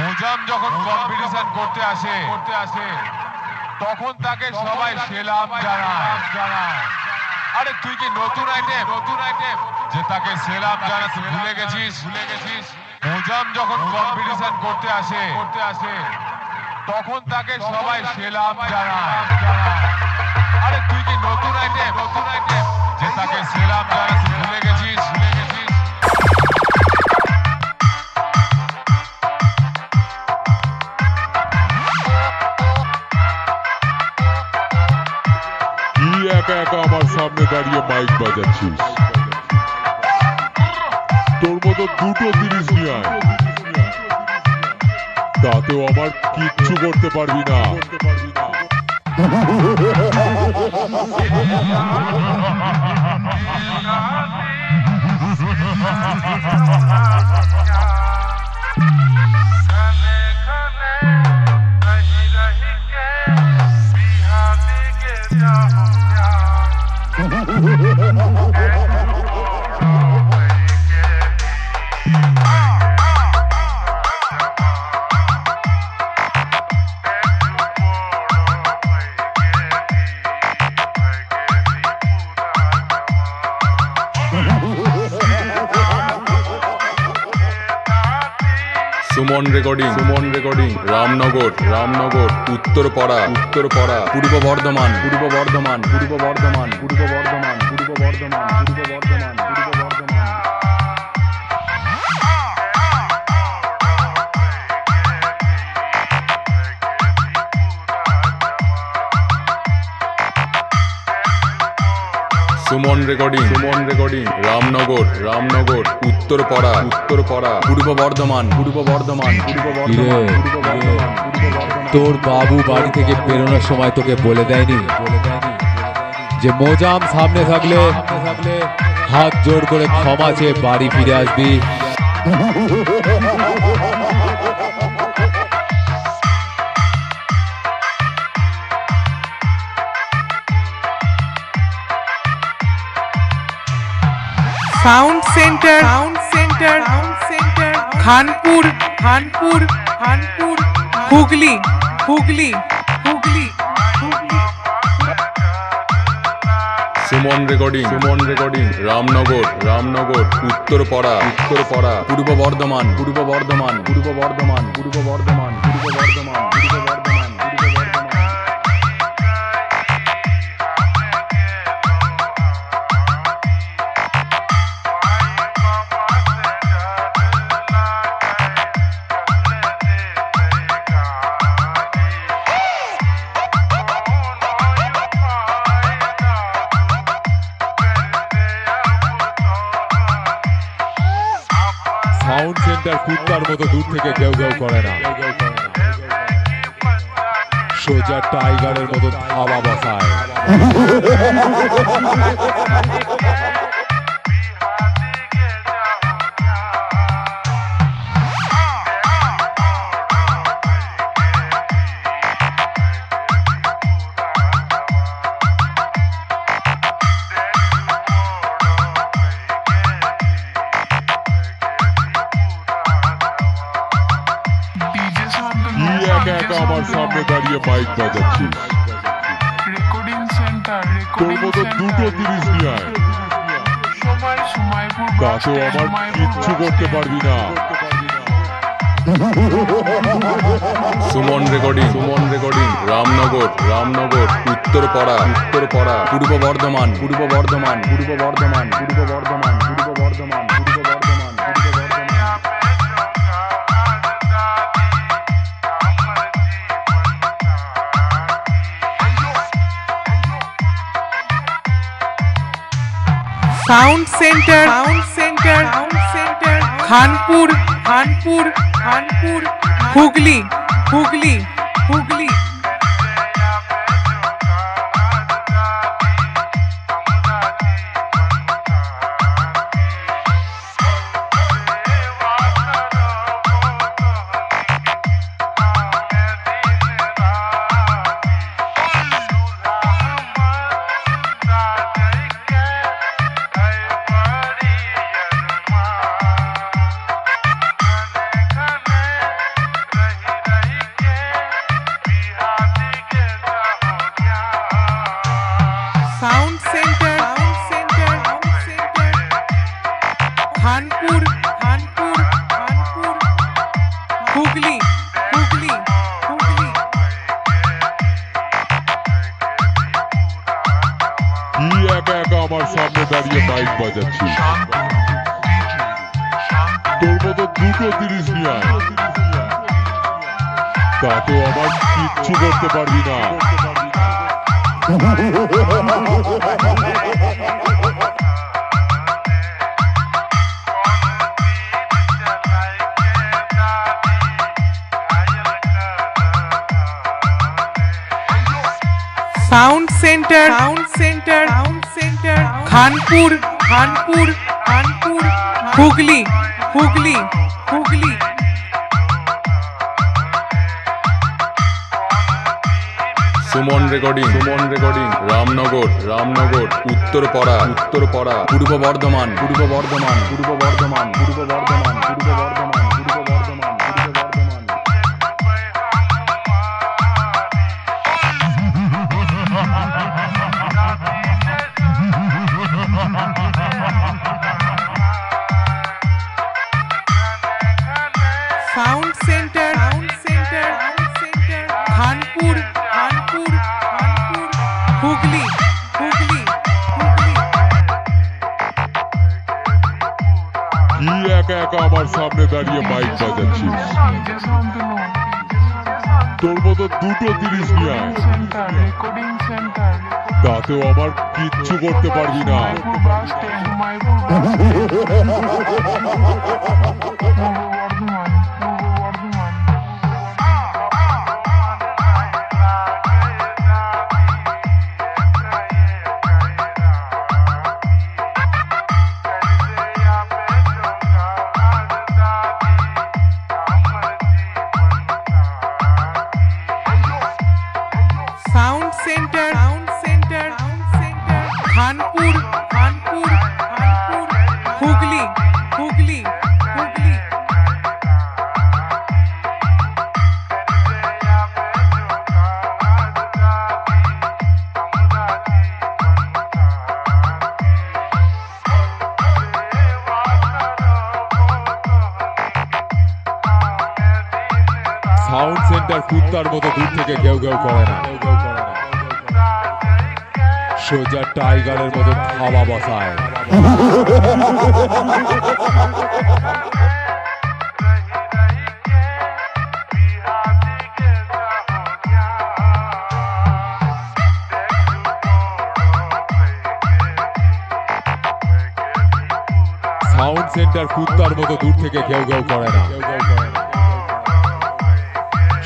মোজাম যখন কম্পিটিশন করতে আসে তখন তাকে সবাই সেলাম জানায়। আরে তুই কি নতুন আইটেম যে তাকে সেলাম জানাতে ভুলে গেছিস? মোজাম যখন কম্পিটিশন করতে আসে তখন তাকে সবাই সেলাম জানায়। আরে তুই কি নতুন আইটেম যে তাকে সেলাম জানাতে ভুলে গেছিস? একা একা আমার সামনে দাঁড়িয়ে মাইক বাজাচ্ছিস? তোর মতো দুটো জিনিস নিয়ে আয়, তাতেও আমার কিচ্ছু করতে পারবি না। সুমন রেকর্ডিং রামনগর উত্তরপাড়া পূর্ব বর্ধমান। সুমন রেকর্ডিং রামনগর উত্তরপাড়া পূর্ব বর্ধমান। তোর বাবু বাড়ি থেকে বেরোনোর সময় তোকে বলে দেয়নি যে মোজাম সামনে থাকলে হাত জোড় করে ক্ষমা চেয়ে বাড়ি ফিরে আসবি? Sound centre Khanpur Hooghly Suman recording Ramnagar Uttarpara Purba Bardhaman. Sound centre কুত্তার মতো দূর থেকে কেউ করে না, সোজা টাইগারের মতো ধাওয়া বসায়। একা একা আমার সামনে দাঁড়িয়ে মাইক বাজাচ্ছিস? তোর মতো দুটো জিনিস নিয়ে আয়, তাতেও আমার কিচ্ছু করতে পারবি না। Suman recording Ramnagar Uttarpara Purba Bardhaman. Sound centre Khanpur Hooghly বাজাচ্ছিস? তোর মতো দুটো 30 নিয়ে আয়, তাতেও আমার কিচ্ছু করতে পারবি না। Sound centre Khanpur Hooghly Suman recording Ramnagar Uttarpara Purba Bardhaman sound centre Khanpur Hooghly কি একা একা আমার সামনে দাঁড়িয়ে মাইক বাজাচ্ছিস? তোর মতো দুটো 30 নিয়ে আয়, তাতেও আমার কিচ্ছু করতে পারবি না। Sound centre Khanpur Hooghly sound centre কুত্তার মতো দূর থেকে কেউ করে না, সোজা টাইগারের মতো থাবা বসায়। সাউন্ড সেন্টার কুত্তার মতো দূর থেকে কেউ করে না,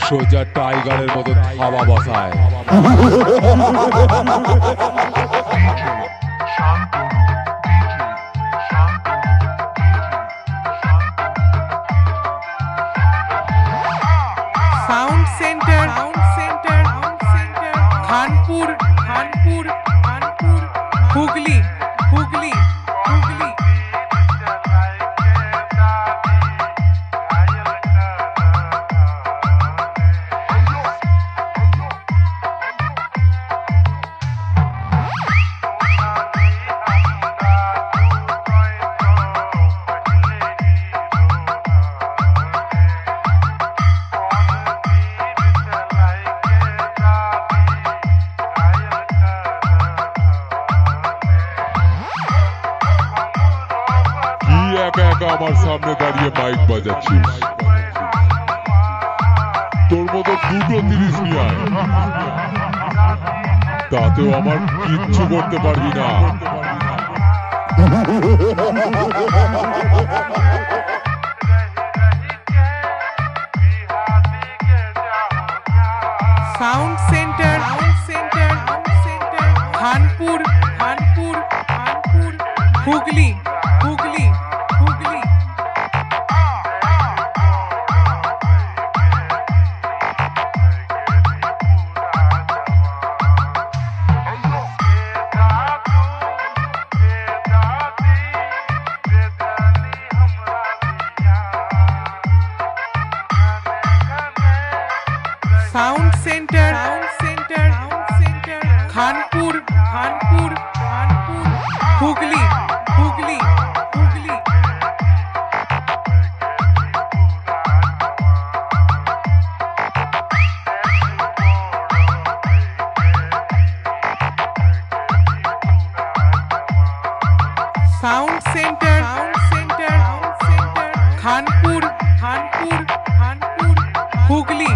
সোজা টাইগারের মতো থাবা বসায়। সাউন্ড সেন্টার খানপুর হুগলি একা একা আমার সামনে দাঁড়িয়ে মাইক বাজাচ্ছিস? তোর মতো দুটো 30 নিয়ে আয়, তাতেও আমার কিচ্ছু করতে পারবি না। Sound centre Khanpur Hooghly sound centre Khanpur Hooghly Khanpur Khanpur Khanpur Hooghly